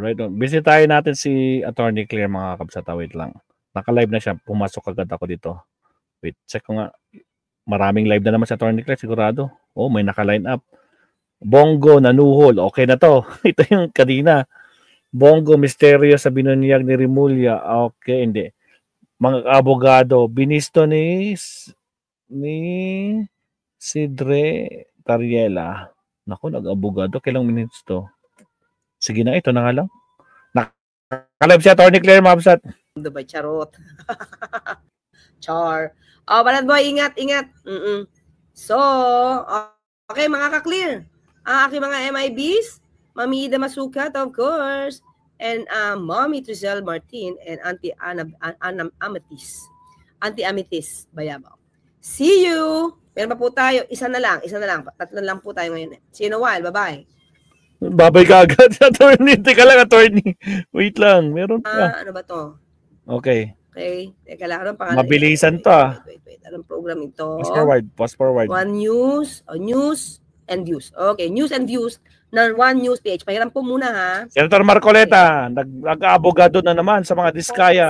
right on. Bisitahin natin si Attorney Claire, mga kabsata. Wait lang. Naka-live na siya. Pumasok agad ako dito. Wait, check ko nga. Maraming live na naman si Attorney Claire, sigurado. Oh, may naka-line up. Bongo, nanuhol. Okay na to. Ito yung kanina. Bongo, misteryo sa binunyag ni Rimulya. Okay, hindi. Mga abogado, binisto ni Sidre Tariela. Naku, nag-abogado. Kailang minutes to? Sige na, ito na nga lang. Nakalab si Attorney Claire, mabsat. Diba, charot. Char. Oh, Balad Boy, ingat. So, okay, mga ka-clear. Aking mga MIBs, Mami Ida Masukat, of course, and Mommy Trizelle Martin, and Auntie Amethyst Bayabaw. See you! Meron pa po tayo, isa na lang. Tatlo lang po tayo ngayon. See you in a while. Bye-bye. Babay ka agad, Attorney. Teka lang, Attorney. Wait lang, meron pa. Ano ba to? Okay. Okay, teka lang. Anong pangalan? Mabilisan to, Wait. Anong program ito? Pause forward. One News, News and Views. Okay, News and Views ng One News PH. Pahiram po muna, ha? Senator Marcoleta, nag-abogado na naman sa mga diskaya.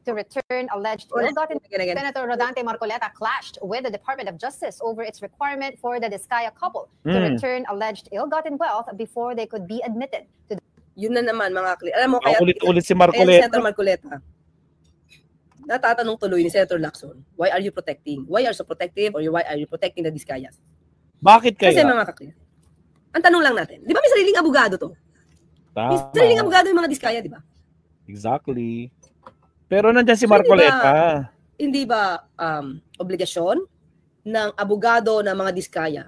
To return alleged ill-gotten. Senator Rodante Marcoleta clashed with the Department of Justice over its requirement for the Diskaya couple to return alleged ill-gotten wealth before they could be admitted to the... Yun na naman, mga clear. Alam mo, kaya ulit si Marcoleta. Senator Marcoleta, natatanong tuloy ni Senator Lacson, why are you protecting? Why are you so protective, or why are you protecting the Diskayas? Bakit kaya? Kasi mga kaklear, ang tanong lang natin, di ba may sariling abogado to? May sariling abogado yung mga Diskaya, di ba? Exactly. Pero nandiyan si Marcoleta. Hindi ba obligasyon ng abogado ng mga Diskaya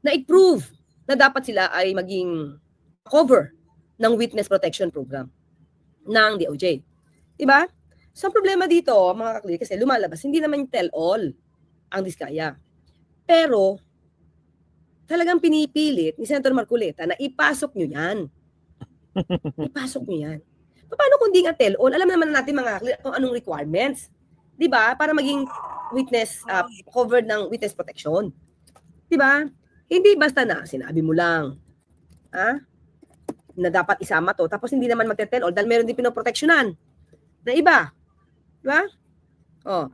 na i-prove na dapat sila ay maging cover ng Witness Protection Program ng DOJ? Diba? So, ang problema dito, mga kakli, kasi lumalabas, hindi naman yung tell-all ang Diskaya. Pero, talagang pinipilit ni Senator Marcoleta na ipasok nyo yan. Ipasok nyo yan. Paano kung di nga tell-all? Alam naman natin mga kung anong requirements. Di ba? Para maging witness, covered ng witness protection. Di ba? Hindi basta na sinabi mo lang na dapat isama to, tapos hindi naman magte-tell-all dahil meron din pinoproteksyonan na iba. Di ba? Oh.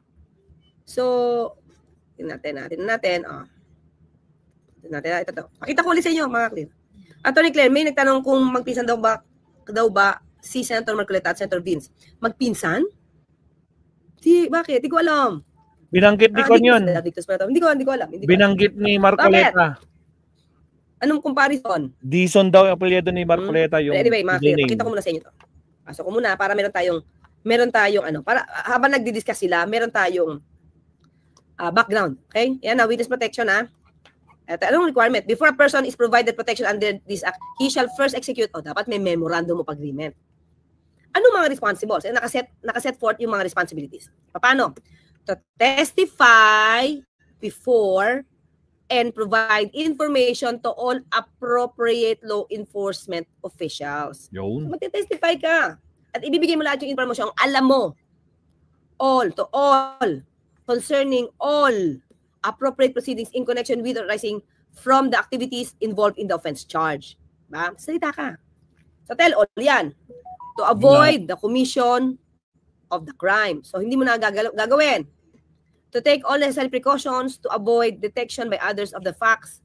So, tingnan natin. Oh. Tingnan ito. Pakita ko ulit sa inyo, mga clear. Attorney Claire, may nagtanong kung magpinsan daw ba si Senator Marcoleta at Senator Vince magpinsan? Bakit? Di ko alam. Binanggit ni Con yun. Hindi ko alam. Binanggit ni Marcoleta. Bakit? Anong comparison? Dison daw yung apelyido ni Marcoleta. Yung anyway, mga clear, pakita ko muna sa inyo to. Pasok ko muna para meron tayong para habang nagdi-discuss sila, meron tayong background. Okay? Yan na, witness protection Ito, anong requirement? Before a person is provided protection under this act, he shall first execute, dapat may memorandum of agreement. Anong mga responsibles? Nakaset forth yung mga responsibilities. Paano? To testify before and provide information to all appropriate law enforcement officials. Magte-testify ka. At ibibigay mo lahat yung informasyon. Alam mo. To all. Concerning all appropriate proceedings in connection with or arising from the activities involved in the offense charge. Salita ka. So tell all yan. To avoid the commission of the crime. So hindi mo na gagawin. To take all necessary precautions to avoid detection by others of the facts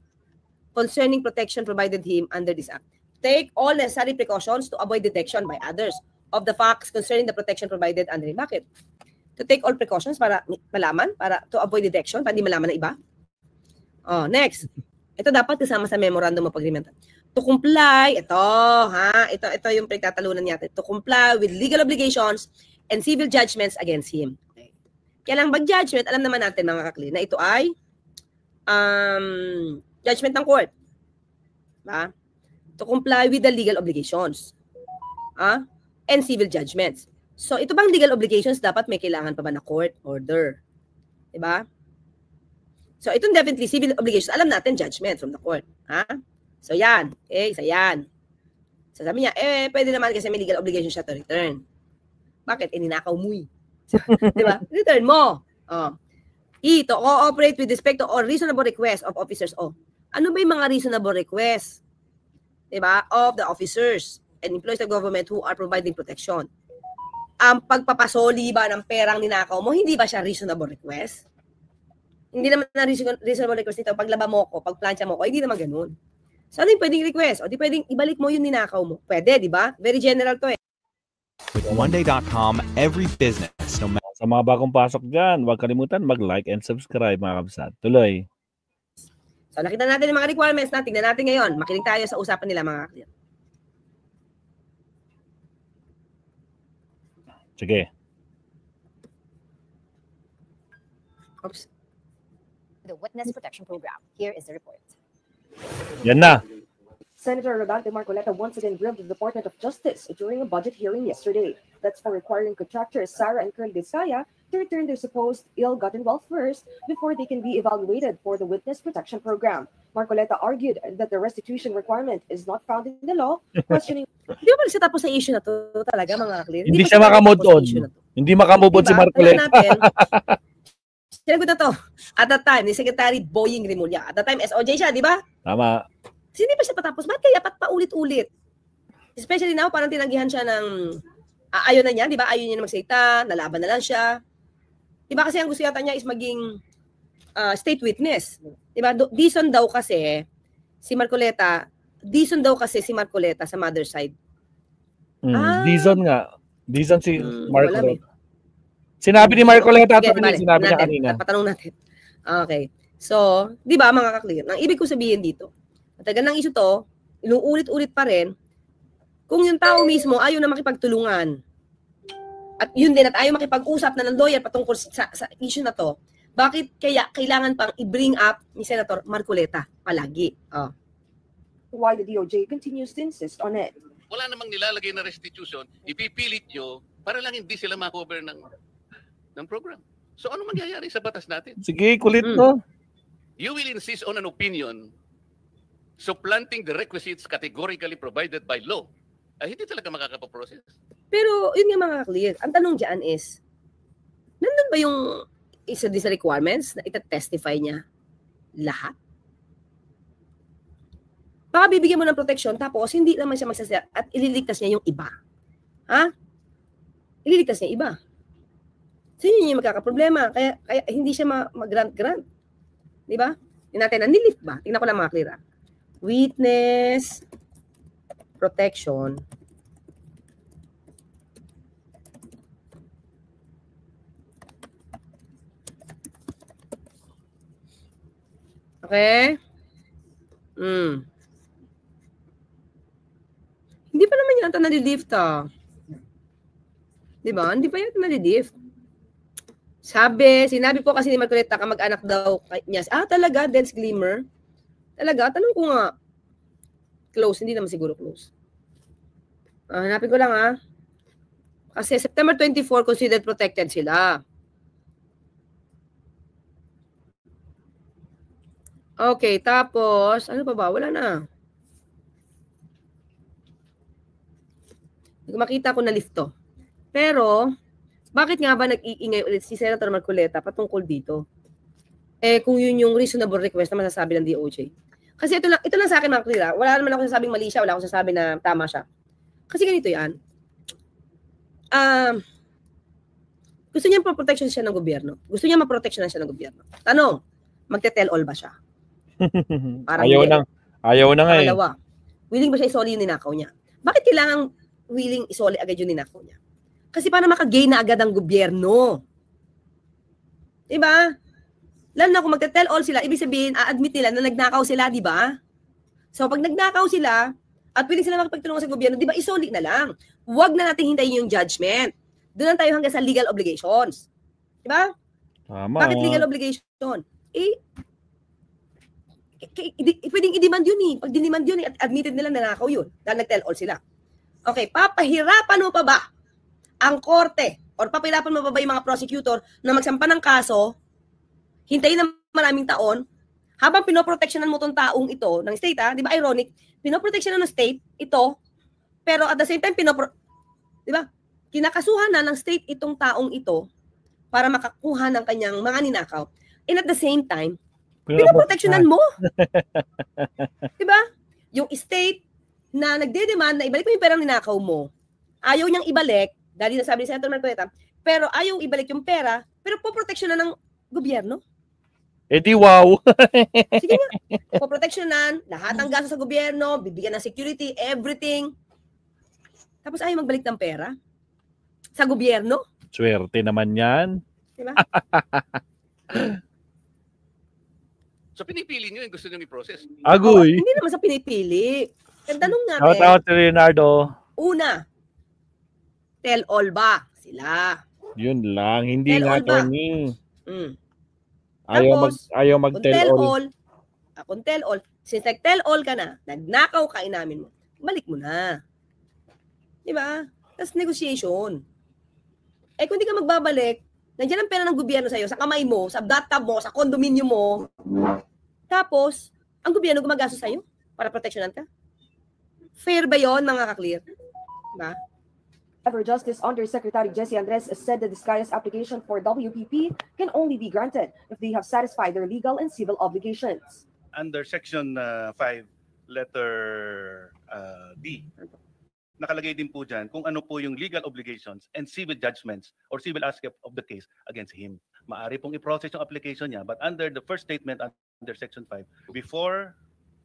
concerning protection provided him under this act. Take all necessary precautions to avoid detection by others of the facts concerning the protection provided under him. Bakit? To take all precautions para malaman, para to avoid detection, para hindi malaman ng iba. Next. Ito dapat kasama sa memorandum of agreement. To comply, ito yung pinagtatalunan niya. To comply with legal obligations and civil judgments against him. Okay. Kaya lang judgment, alam naman natin mga kakli, na ito ay judgment ng court. To comply with the legal obligations and civil judgments. So, ito bang legal obligations dapat may kailangan pa ba na court order? Diba? So, itong definitely civil obligations, alam natin judgment from the court. So, yan. Okay, so yan. So, sabi niya, pwede naman kasi may legal obligation siya to return. Bakit? Ninakaw mo diba? Return mo. To cooperate with respect to all reasonable requests of officers. Ano ba yung mga reasonable requests? Diba? Of the officers. and employees of government who are providing protection. Ang pagpapasoli ba ng perang ninakaw mo, hindi ba siya reasonable request? Hindi naman na reasonable request nito, paglaba mo ko, pagplansya mo ko, hindi naman ganun. So, ano yung pwedeng request? O di pwedeng ibalik mo yung ninakaw mo. Pwede, di ba? Very general to eh. With Monday.com, every business, no matter. Sa mga bagong pasok dyan, huwag kalimutan mag-like and subscribe mga kabsat. Tuloy. So, nakita natin yung mga requirements na. Tingnan natin ngayon. Makinig tayo sa usapan nila mga kaklier. Sige. Oops. The Witness Protection Program. Here is the report. Yan na. Senator Rodante Marcoleta once again grilled the Department of Justice during a budget hearing yesterday. That's for requiring contractors Sara and Colonel Desaya to return their supposed ill-gotten wealth first before they can be evaluated for the Witness Protection Program. Marcoleta argued that the restitution requirement is not found in the law, questioning... Hindi ba siya tapos sa issue na to talaga mga kaklier? Hindi siya makamove on. Hindi makamove on si Marcoleta. Sinagot na to. At that time, ni Secretary Boying Rimulya. At that time, SOJ siya, di ba? Tama. Hindi pa siya patapos. Bakit kaya paulit-ulit? Especially now, parang tinanggihan siya ng ayaw na niya, di ba? Ayaw niya na magsalita, nalaban na lang siya. Di ba kasi ang gusto yata niya is maging state witness. Di ba? Dison daw kasi si Marcoleta sa mother side. Dison nga. Dison si Marcoleta. Sinabi ni Marcoleta at sinabi niya kanina. Patanong natin. Okay. So, di ba mga kaklir? Ang ibig ko sabihin dito, matagal ng issue to, inuulit-ulit pa rin, kung yung tao mismo ayaw na makipagtulungan, at yun din, at ayaw makipag-usap na ng lawyer patungkol sa issue na to, bakit kaya kailangan pang i-bring up ni Senator Marcoleta palagi? Why the DOJ continues to insist on it. Wala namang nilalagay na restitution, ipipilit nyo para lang hindi sila makover ng program. So ano mangyayari sa batas natin? Sige, kulit no? You will insist on an opinion supplanting the requisites categorically provided by law. Ay hindi talaga makakapaprocess. Pero yun nga mga clear. Ang tanong dyan is, nandun ba yung isa din sa requirements na itatestify niya lahat? Baka bibigyan mo ng protection tapos hindi naman siya magsasaya at ililigtas niya yung iba. Ha? Ililigtas niya iba. So yun yung magkakaproblema. Kaya hindi siya mag-grant. Di ba? Hindi natin, nilift ba? Tingnan ko lang mga clear. Witness protection. Okay? Hindi pa naman yata nalilift Diba? Hindi pa yata nalilift. Sinabi po kasi ni Marcoleta, kamag-anak daw niya. Talaga? Dense Glimmer? Talaga? Tanong ko nga. Close. Hindi naman siguro close. Hanapin ko lang Kasi September 24, considered protected sila. Okay, tapos, ano pa ba? Wala na. Makita ko na lift to. Pero, bakit nga ba nag-iingay ulit si Senator Marcoleta patungkol dito? Kung yun yung reasonable request na masasabi ng DOJ. Kasi ito lang sa akin mga clear. Wala naman ako sasabing mali siya, wala akong sasabi na tama siya. Kasi ganito yan. Gusto niya ma-protection siya ng gobyerno. Gusto niya ma-protection siya ng gobyerno. Tanong, magte-tell all ba siya? Ayaw na nga Pangalawa, willing ba siya isoli yung ninakaw niya? Bakit kailangan willing isoli agad yung ninakaw niya? Kasi para makagain na agad ang gobyerno. Diba? Lalo na kung magte-tell all sila, ibig sabihin, a-admit nila na nagnakaw sila, diba? So pag nagnakaw sila, at willing sila makipagtulungan sa gobyerno, diba, isoli na lang. Huwag na natin hintayin yung judgment. Doon lang tayo hanggang sa legal obligations. Diba? Tama. Bakit legal obligation? Pwedeng i-demand yun Pag dinemand yun, at admitted nila na nakaw yun. Dahil nag-tell all sila. Okay, papahirapan mo pa ba ang korte or papahirapan mo pa ba yung mga prosecutor na magsampa ng kaso, hintayin ng maraming taon, habang pinoprotectionan mo tong taong ito ng state, di ba ironic? Pinoprotectionan ng state ito, pero at the same time, di ba? Kinakasuhan na ng state itong taong ito para makakuha ng kanyang mga ninakaw. And at the same time, pinoprotectionan mo. Di ba? Yung state, na nagde-demand na ibalik mo yung perang ninakaw mo. Ayaw niyang ibalik, dahil nasabi ni Senator Marcoleta, pero ayaw ibalik yung pera, pero poproteksyonan ng gobyerno. Eh di wow. Sige nga, poproteksyonan, lahat ng gasto sa gobyerno, bibigyan ng security, everything. Tapos ayaw magbalik ng pera sa gobyerno. Swerte naman yan. Diba? So pinipili nyo yung gusto nyo i-process. Agoy. Hindi naman sa pinipili. Ang tanong natin, Tawad si Leonardo. una, tell all ba sila? Yun lang. Hindi Tell nga, all ba? Tony. Mm. Ayaw Kung mag-tell tell all. all, kung tell all, since nag-tell all ka na, nagnakaw ka inamin mo, balik mo na. Di ba? Tapos negotiation. Eh kung di ka magbabalik, nandiyan ang pera ng gobyerno sa'yo, sa kamay mo, sa bathtub mo, sa condominium mo. Tapos, ang gobyerno gumagastos sa'yo para proteksyonan ka. Fair ba yon mga ka-clear? Diba? However, Justice Undersecretary Jesse Andres said the Discaya's application for WPP can only be granted if they have satisfied their legal and civil obligations. Under Section 5, letter D, nakalagay din po dyan kung ano po yung legal obligations and civil judgments or civil aspect of the case against him. Maari pong i-process yung application niya, but under the first statement under Section 5, before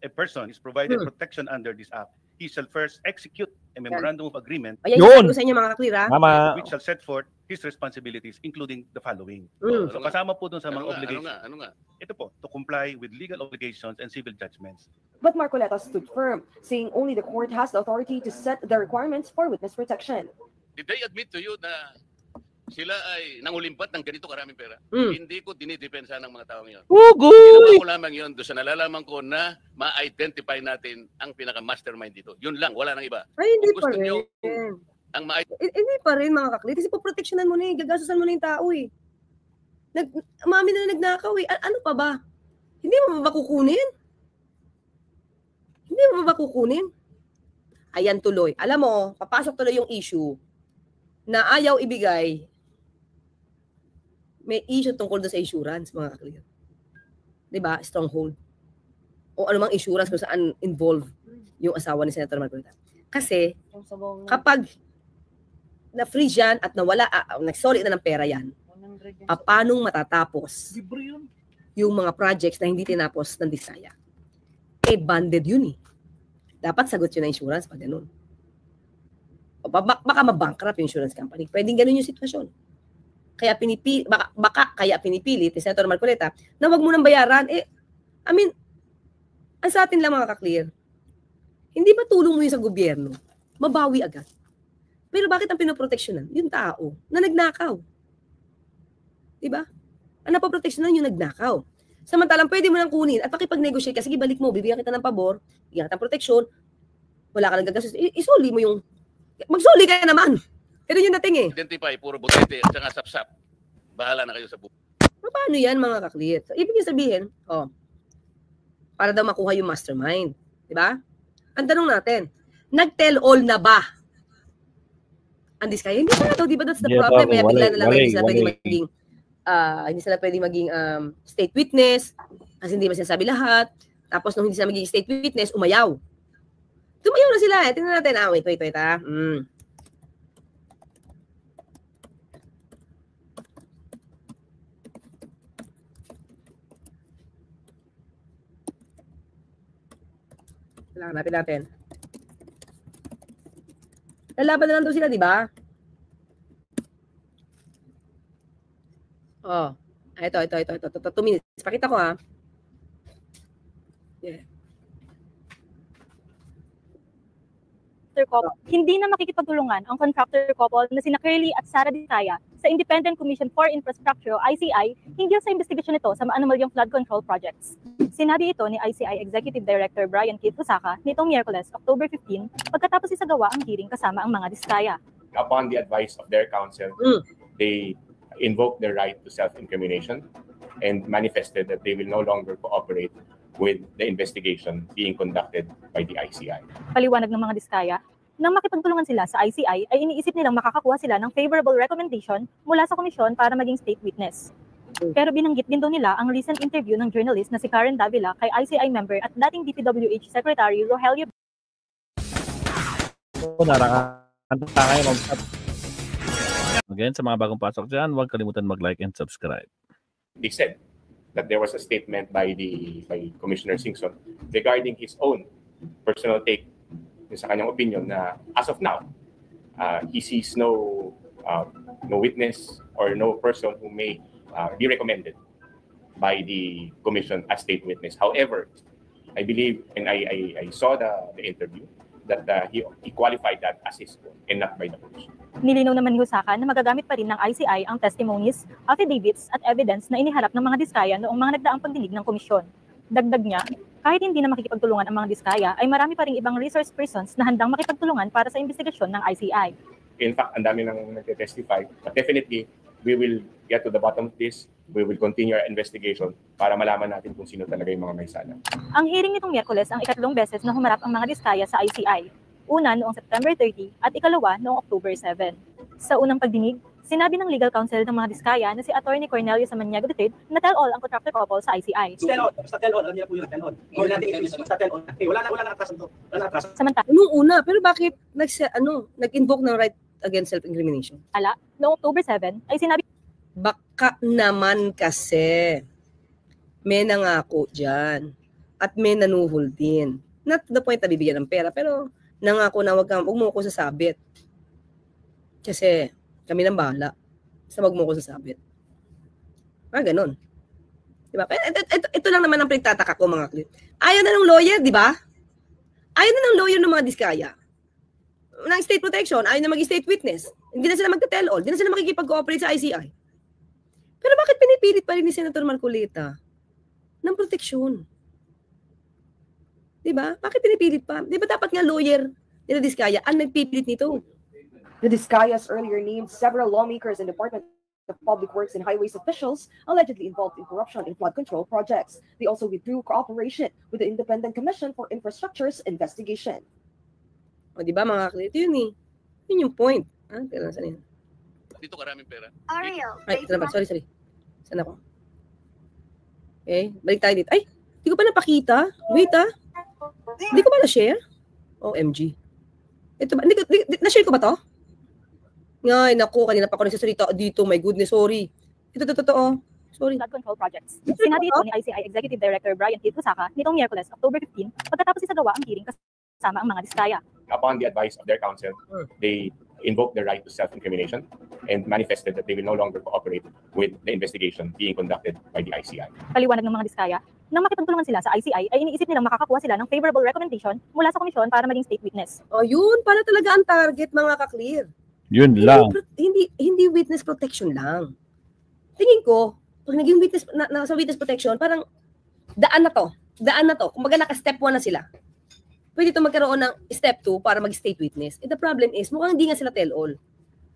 a person is provided protection under this act, he shall first execute a memorandum of agreement Ayan Yun! yung sa inyo mga ka-clear, ha? Mama. which shall set forth his responsibilities, including the following. Mm. So kasama po dun sa mga obligations. Ano nga? Ito po, to comply with legal obligations and civil judgments. But Marcoleta stood firm, saying only the court has the authority to set the requirements for witness protection. Did they admit to you na sila ay nangulimpat ng ganito karaming pera? Hindi ko dinidepensa ng mga taong yun. Ugoy! Ginawa ko lamang yun doon sa nalalaman ko na ma-identify natin ang pinaka-mastermind dito. Yun lang, wala nang iba. Ay, hindi Kung pa gusto rin. nyo ang Hindi pa rin mga ka-clear. Kasi poproteksyonan mo na eh. Gagastusan mo na yung tao eh. Mami na nagnakaw eh. Ano pa ba? Hindi mo ba kukunin? Hindi mo ba kukunin? Ayan tuloy. Alam mo, papasok tuloy yung issue na ayaw ibigay. May issue tungkol doon sa insurance, mga ka-clear. Diba? Stronghold. O anumang insurance kung saan involved yung asawa ni Senator Marcoleta. Kasi, kapag na-freeze yan at nawala, nag-solid na ng pera yan, paano matatapos yung mga projects na hindi tinapos ng Discaya? Eh, banded yun eh. Dapat sagot yun na insurance pag ganun. O, baka mabankrupt yung insurance company. Pwedeng ganun yung sitwasyon. Kaya pinipili, baka kaya pinipili ni Senator Marcoleta na wag mo nang bayaran. Eh, I mean, ang sa atin lang mga ka-clear, hindi ba tulong mo yun sa gobyerno? Mabawi agad. Pero bakit ang pinoproteksyonan? Yung tao na nagnakaw. Diba? Ang napoproteksyonan yung nagnakaw. Samantalang pwede mo nang kunin at pakipag-negotiate ka, sige balik mo, bibigyan kita ng pabor, bibigyan kita ng proteksyon, wala ka nang gagastos, isuli mo yung, magsuli ka naman. Pero yung dating eh. identify, puro butete at saka sapsap. Bahala na kayo sa buhay. Paano yan mga ka-clear? So, ibig sabihin, para daw makuha yung mastermind. Diba? Ang tanong natin, nag-tell all na ba? Ang Discaya? Hindi na daw, diba that's the problem? Kaya bigla na lang hindi sila pwede maging, hindi sila pwede maging state witness, kasi hindi ba sinasabi lahat. Tapos nung hindi sila maging state witness, umayaw. Tumayaw na sila eh. Tingnan natin, wait ha. Hanapin natin. Lalaban na lang daw sila, di ba? Oh. Ito. 2 minutes. Pakita ko ha. Yeah. Couple, hindi na makikipagtulungan ang contractor couple na sina Curly at Sara Discaya sa Independent Commission for Infrastructure, ICI, hinggil sa investigasyon nito sa maanumalyang flood control projects. Sinabi ito ni ICI Executive Director Brian Keith Fusaka nitong Miyerkules, October 15, pagkatapos isagawa ang hearing kasama ang mga Discaya. Upon the advice of their counsel, they invoked their right to self-incrimination and manifested that they will no longer cooperate with the investigation being conducted by the ICI. Paliwanag ng mga Discaya, nang makipagtulungan sila sa ICI ay iniisip nilang makakakuha sila ng favorable recommendation mula sa komisyon para maging state witness. Pero binanggit din daw nila ang recent interview ng journalist na si Karen Davila kay ICI member at dating DPWH Secretary Rogelio narakanta kayo. Again, sa mga bagong pasok dyan, huwag kalimutan mag-like and subscribe. They said that there was a statement by Commissioner Singson regarding his own personal take sa kanyang opinion na as of now, he sees no witness or no person who may be recommended by the commission as state witness. However, I believe, and I saw the interview, that he qualified that as his own and not by the commission. Nilinaw naman ni Husakan na magagamit pa rin ng ICI ang testimonies, affidavits at evidence na iniharap ng mga diskaya noong mga nagdaang pagdinig ng komisyon. Dagdag niya, kahit hindi na makikipagtulungan ang mga diskaya, ay marami pa rin ibang resource persons na handang makipagtulungan para sa investigasyon ng ICI. In fact, ang dami nang nagte-testify, but definitely, we will get to the bottom of this. We will continue our investigation para malaman natin kung sino talaga yung mga may sala. Ang hearing nitong Miyerkules ang ikatlong beses na humarap ang mga diskaya sa ICI. Una noong September 30 at ikalawa noong October 7. Sa unang pagdinig, sinabi ng legal counsel ng mga diskaya na si Attorney Cornelio Samaniego III na tell all ang contractor couple sa ICI. Basta tell all, alam niya po yun, tell all. Basta tell all. Wala na atrasan to. Wala na atrasan. Samantala, Noong una, pero bakit nag-invoke ng right against self-incrimination? noong October 7 ay sinabi Baka naman kasi may nangako dyan at may nanuhol din. Not to the point na bibigyan ng pera, pero nangako na wag mo ko sasabit. Kasi kami nang bahala sa wag mo ko sasabit. Ganon. Diba? Ito lang naman ang pinagtataka ko, mga klip. Ayaw na ng lawyer, di ba? Ayaw na ng lawyer ng mga diskaya. Ng state protection, ayaw na mag-state witness. Hindi na sila magta-tell all. Hindi na sila makikipag-cooperate sa ICI. Pero bakit pinipilit pa rin ni Senator Marcoleta ng proteksyon? Diba? Bakit pinipilit pa? Diba dapat nga lawyer nila Diskaya ang nagpipilit nito? The Diskayas earlier named several lawmakers and Department of Public Works and Highways officials allegedly involved in corruption in flood control projects. They also withdrew cooperation with the Independent Commission for Infrastructure's investigation. O diba mga klito yun eh. Yun yung point. Tira na saan yan? Dito karaming pera. Ariel, Ay, ito na ba? Sorry. Saan ako? Okay, balik tayo dito. Ay, hindi ko pa napakita. Wait Hindi ko ba na-share? OMG. Ito ba? Na-share ko ba to? Ngay, naku, kanina pa ako nagsasalita dito. My goodness, sorry. Ito totoo. Sorry. flood control projects. Sinabi ito ni ICI Executive Director Brian T. Husaka nitong Miyerkules, October 15, pagkatapos isagawa ang hearing kasama ang mga diskaya. Upon the advice of their counsel, they invoked their right to self-incrimination and manifested that they will no longer cooperate with the investigation being conducted by the ICI. Paliwanag ng mga diskaya, nang makipagtulungan sila sa ICI ay iniisip nilang makakakuha sila ng favorable recommendation mula sa komisyon para maging state witness. O yun, pala talaga ang target, mga ka-clear. Yun lang. Hindi witness protection lang. Tingin ko, pag naging witness, sa witness protection, parang daan na to. Kumbaga naka-step 1 na sila. Pwede ito magkaroon ng step 2 para mag-state witness. And the problem is, mukhang hindi nga sila tell-all.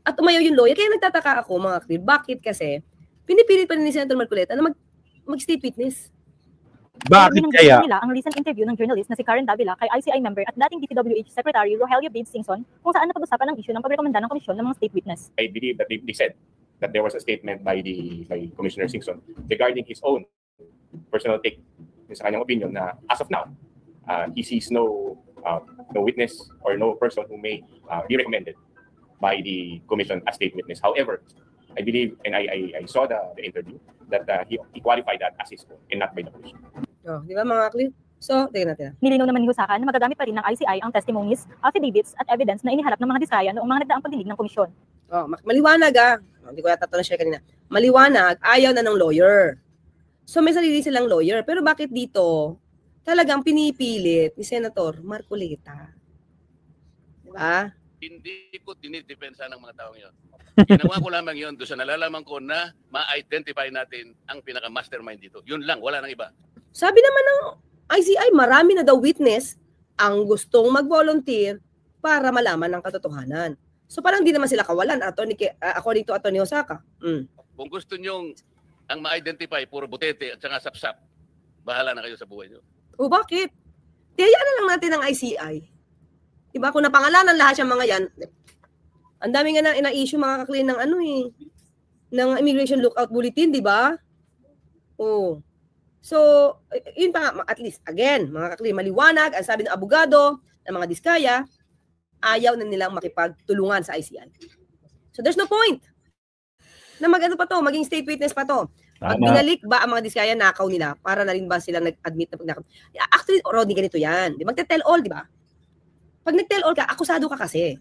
At umayaw yung lawyer. Kaya nagtataka ako, mga clear. Bakit kasi, pinipilit pa rin ni Senator Marcoleta na mag-state witness. Bakit kaya? Nila ang recent interview ng journalist na si Karen Davila kay ICI member at dating DPWH Secretary Rogelio Babe Singson kung saan napag-usapan ang issue ng pagrekomenda ng komisyon ng mga state witness. I believe that they said that there was a statement by Commissioner Singson regarding his own personal take sa kanyang opinion na as of now, he sees no witness or no person who may be recommended by the commission as state witness. However, I believe, and I saw the interview, that he qualified that as his own and not by the commission. Di ba mga clear? So, tingnan natin. Nilinaw naman ni Husaka na magagamit pa rin ng ICI ang testimonies, affidavits at evidence na iniharap ng mga diskaya noong mga nagdaang pagdinig ng komisyon. Maliwanag hindi ko yata ito na-share kanina. Maliwanag, ayaw na ng lawyer. So, may sarili silang lawyer. Pero bakit dito, talagang pinipilit ni Senator Marcoleta? Diba? Hindi ko dinidepensa ng mga taong yun. Ginawa ko lamang yun doon sa nalalaman ko na ma-identify natin ang pinaka-mastermind dito. Yun lang, wala nang iba. Sabi naman ng ICI, marami na daw witness ang gustong mag-volunteer para malaman ang katotohanan. So parang hindi naman sila kawalan, according to Atty. Husaka. Kung gusto nyong ang ma-identify, puro butete at saka sapsap, bahala na kayo sa buhay nyo. O bakit? Tiyayaan na lang natin ang ICI. Diba? Kung napangalanan lahat yung mga yan, ang dami nga na ina-issue mga ka-clear ng ng Immigration Lookout Bulletin, di ba? Oh. So, yun pa nga, at least, again, mga ka-clear, maliwanag, ang sabi ng abogado, ng mga diskaya, ayaw na nilang makipagtulungan sa ICI. So there's no point na magano pa to, maging state witness pa to. Pag binalik ba ang mga Diskaya, nakaw nila, para na rin ba silang nag-admit na pagnakaw? Actually, Rodney, ganito yan. Magte-tell all, di ba? Pag nag-tell all ka, akusado ka kasi.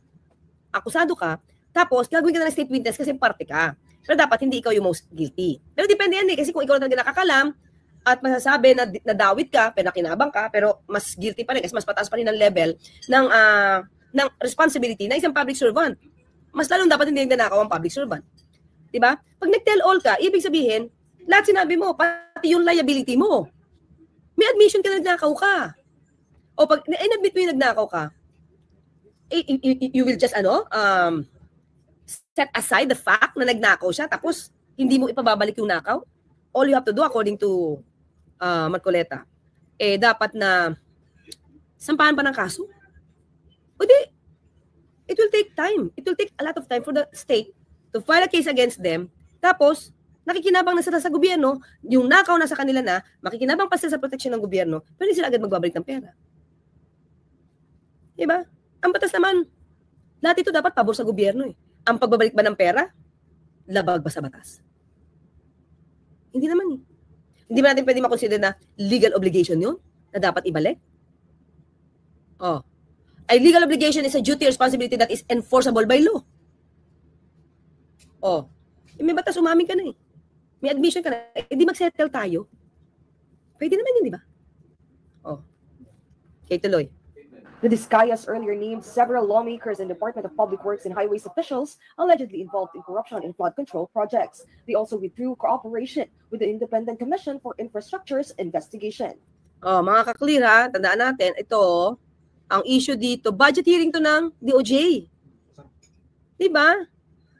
Akusado ka, tapos gagawin ka na ng state witness kasi parte ka. Pero dapat hindi ikaw yung most guilty. Pero depende yan kasi kung ikaw talaga nakakalam at masasabi na nadawit ka, pinakinabang ka, pero mas guilty pa rin kasi mas pataas pa rin ang level ng responsibility na isang public servant. Mas lalong dapat hindi nagnanakaw ang public servant. Diba? Pag nag-tell all ka, ibig sabihin, lahat sinabi mo, pati yung liability mo. May admission ka na nagnakaw ka. O pag in-admit mo yung nagnakaw ka, you will just, set aside the fact na nagnakaw siya, tapos hindi mo ipababalik yung nakaw. All you have to do, according to Marcoleta, dapat na sampahan pa ng kaso. O di, it will take time. It will take a lot of time for the state to file a case against them. Tapos, nakikinabang na sila sa gobyerno, yung nakaw na sa kanila na, makikinabang pa sila sa proteksyon ng gobyerno, pero hindi sila agad magbabalik ng pera. Diba? Ang batas naman, lahat ito dapat pabor sa gobyerno eh. Ang pagbabalik ba ng pera, labag ba sa batas? Hindi naman eh. Hindi ba natin pwede makonsider na legal obligation yun, na dapat ibalik? Oh. A legal obligation is a duty or responsibility that is enforceable by law. Oh. May batas, umamin ka na eh. May admission ka na, hindi mag-settle tayo. Pwede naman yun, di ba? Oh. Okay, tuloy. The Diskayas earlier named several lawmakers and Department of Public Works and Highways officials allegedly involved in corruption in flood control projects. They also withdrew cooperation with the Independent Commission for Infrastructure's investigation. Oh, mga kaklir ha, tandaan natin, ito, ang issue dito, budget hearing to ng DOJ. Di ba?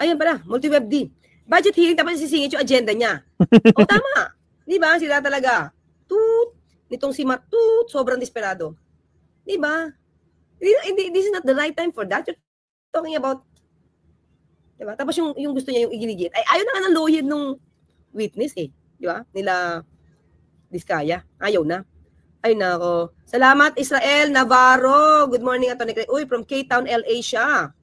Ayan pala, multi-web D. Budget hearing, tapos sisingit yung agenda niya. O tama. Di ba? Sila talaga. Nitong si Matut, sobrang desperado. Di ba? This is not the right time for that. You're talking about, di ba? Tapos yung gusto niya yung iginigit. Ay, ayaw na nga ng lawyer nung witness eh. Di ba? Nila Diskaya. Ayaw na. Ay nako. Salamat Israel Navarro. Good morning, Atty. Uy, from K-Town, LA siya.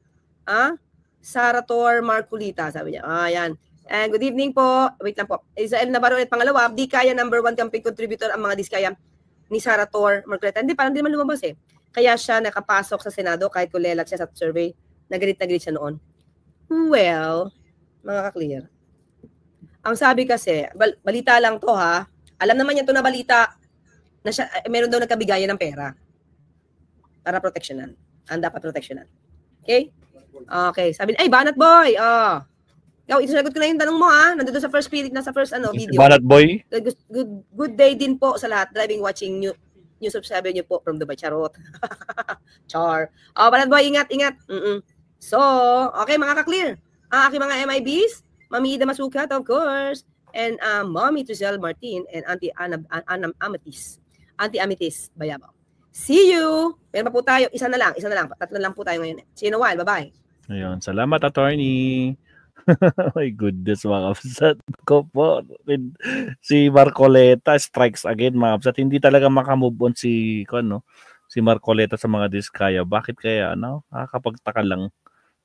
Sarator Marculita, sabi niya. Ayan. And good evening po. Wait lang po. Israel Navarro ulit pangalawa. Di kaya number 1 campaign contributor ang mga Diskaya ni Sarator Marculita. Hindi, parang di naman lumabas eh. Kaya siya nakapasok sa Senado kahit kulelat siya sa survey. Nagalit siya noon. Well, mga ka-clear. Ang sabi kasi, balita lang to ha. Alam naman niya to na balita na siya, meron daw nagkabigayan ng pera para proteksyonan. Ang dapat proteksyonan. Okay? Okay. Sabi niya, ay, Banat Boy! Ikaw, isasagot ko na yung tanong mo ha. Nandito sa first video. Si Banat Boy? Good day din po sa lahat. Driving, watching new subscriber niyo po from Dubai. Charot. Char. Banat Boy, ingat. So, okay mga ka-clear. Aking mga MIBs, Mami Ida Masukat, of course, and Mommy Trisel Martin, and Auntie Amethyst Bayabaw. See you! Meron pa po tayo. Isa na lang. Tatlo lang po tayo ngayon. See you in a while. Bye-bye. Ayun. Salamat, attorney. My goodness, mga kapsat ko po. Si Marcoleta strikes again, mga kapsat. Hindi talaga makamove on si Marcoleta sa mga Diskaya. Bakit kaya? Nakakapagtaka lang.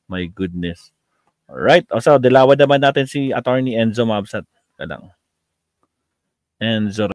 My goodness. Alright. So, dilawan naman natin si attorney Enzo, mga kapsat. Enzo